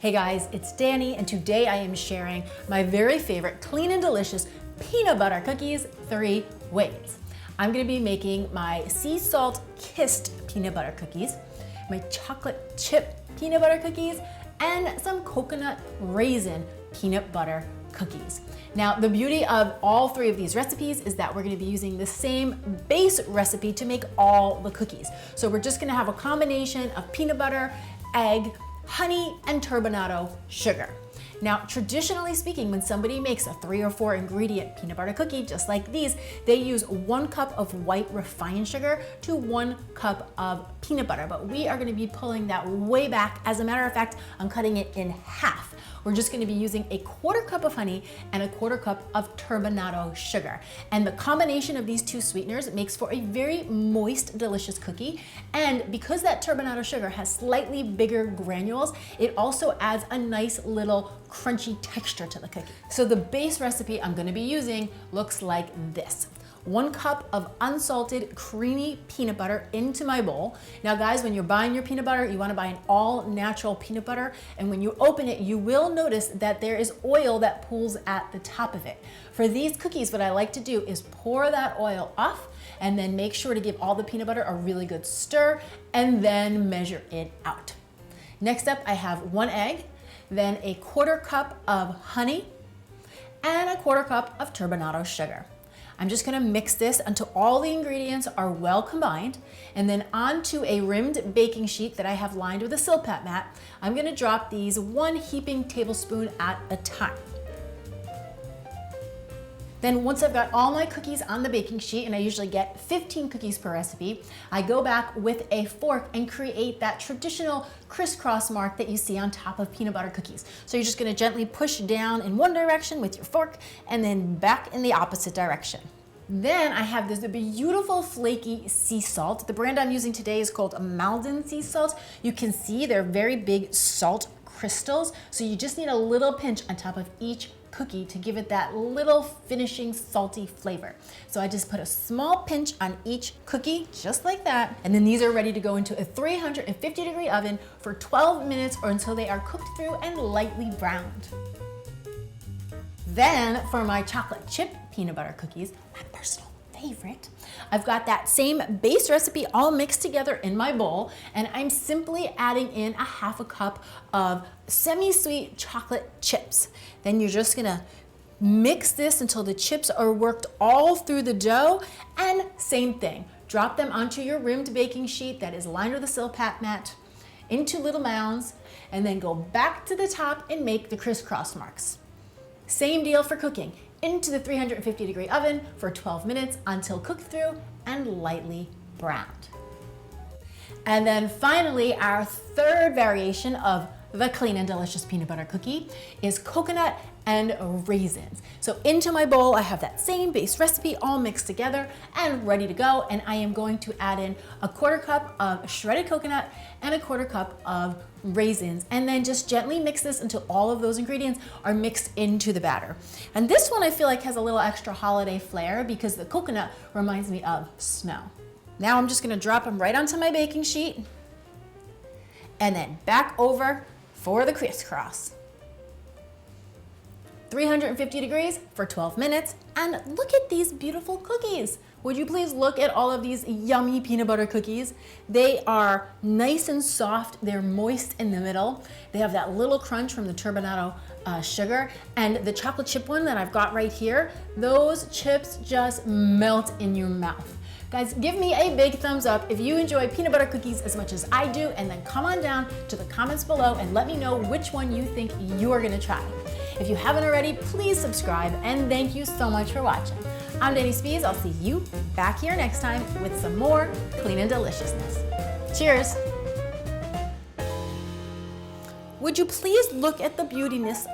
Hey guys, it's Danny, and today I am sharing my very favorite clean and delicious peanut butter cookies 3 ways. I'm gonna be making my sea salt kissed peanut butter cookies, my chocolate chip peanut butter cookies, and some coconut raisin peanut butter cookies. Now, the beauty of all 3 of these recipes is that we're gonna be using the same base recipe to make all the cookies. So we're just gonna have a combination of peanut butter, egg, honey, and turbinado sugar. Now, traditionally speaking, when somebody makes a 3 or 4 ingredient peanut butter cookie, just like these, they use 1 cup of white refined sugar to 1 cup of peanut butter. But we are gonna be pulling that way back. As a matter of fact, I'm cutting it in half. We're just gonna be using a 1/4 cup of honey and a 1/4 cup of turbinado sugar. And the combination of these 2 sweeteners makes for a very moist, delicious cookie. And because that turbinado sugar has slightly bigger granules, it also adds a nice little crunchy texture to the cookie. So the base recipe I'm gonna be using looks like this. 1 cup of unsalted creamy peanut butter into my bowl. Now guys, when you're buying your peanut butter, you wanna buy an all natural peanut butter, and when you open it, you will notice that there is oil that pools at the top of it. For these cookies, what I like to do is pour that oil off and then make sure to give all the peanut butter a really good stir and then measure it out. Next up, I have 1 egg, then a 1/4 cup of honey, and a 1/4 cup of turbinado sugar. I'm just gonna mix this until all the ingredients are well combined, and then onto a rimmed baking sheet that I have lined with a silat mat, I'm gonna drop these 1 heaping tablespoon at a time. Then once I've got all my cookies on the baking sheet, and I usually get 15 cookies per recipe, I go back with a fork and create that traditional crisscross mark that you see on top of peanut butter cookies. So you're just gonna gently push down in one direction with your fork and then back in the opposite direction. Then I have this beautiful flaky sea salt. The brand I'm using today is called Maldon sea salt. You can see they're very big salt crystals, so you just need a little pinch on top of each cookie to give it that little finishing salty flavor. So I just put a small pinch on each cookie, just like that. And then these are ready to go into a 350-degree oven for 12 minutes or until they are cooked through and lightly browned. Then for my chocolate chip peanut butter cookies, my personal favorite, I've got that same base recipe all mixed together in my bowl, and I'm simply adding in a 1/2 cup of semi-sweet chocolate chips. Then you're just gonna mix this until the chips are worked all through the dough, and same thing, drop them onto your rimmed baking sheet that is lined with a silat mat into little mounds, and then go back to the top and make the crisscross marks. Same deal for cooking. Into the 350-degree oven for 12 minutes until cooked through and lightly browned. And then finally, our 3rd variation of the clean and delicious peanut butter cookie is coconut and raisins. So into my bowl, I have that same base recipe all mixed together and ready to go. And I am going to add in a 1/4 cup of shredded coconut and a 1/4 cup of raisins, and then just gently mix this until all of those ingredients are mixed into the batter. And this one I feel like has a little extra holiday flair because the coconut reminds me of snow. Now I'm just gonna drop them right onto my baking sheet and then back over for the crisscross. 350 degrees for 12 minutes, and look at these beautiful cookies. Would you please look at all of these yummy peanut butter cookies? They are nice and soft, they're moist in the middle. They have that little crunch from the turbinado sugar, and the chocolate chip one that I've got right here, those chips just melt in your mouth. Guys, give me a big thumbs up if you enjoy peanut butter cookies as much as I do, and then come on down to the comments below and let me know which one you think you're gonna try. If you haven't already, please subscribe, and thank you so much for watching. I'm Danny Spees. I'll see you back here next time with some more clean and deliciousness. Cheers. Would you please look at the beautiness.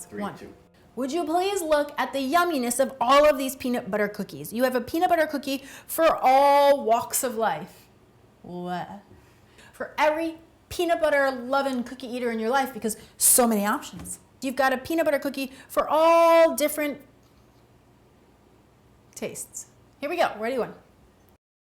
3, One. 2. Would you please look at the yumminess of all of these peanut butter cookies? You have a peanut butter cookie for all walks of life. What? For every peanut butter loving cookie eater in your life, because so many options. You've got a peanut butter cookie for all different tastes. Here we go, ready one.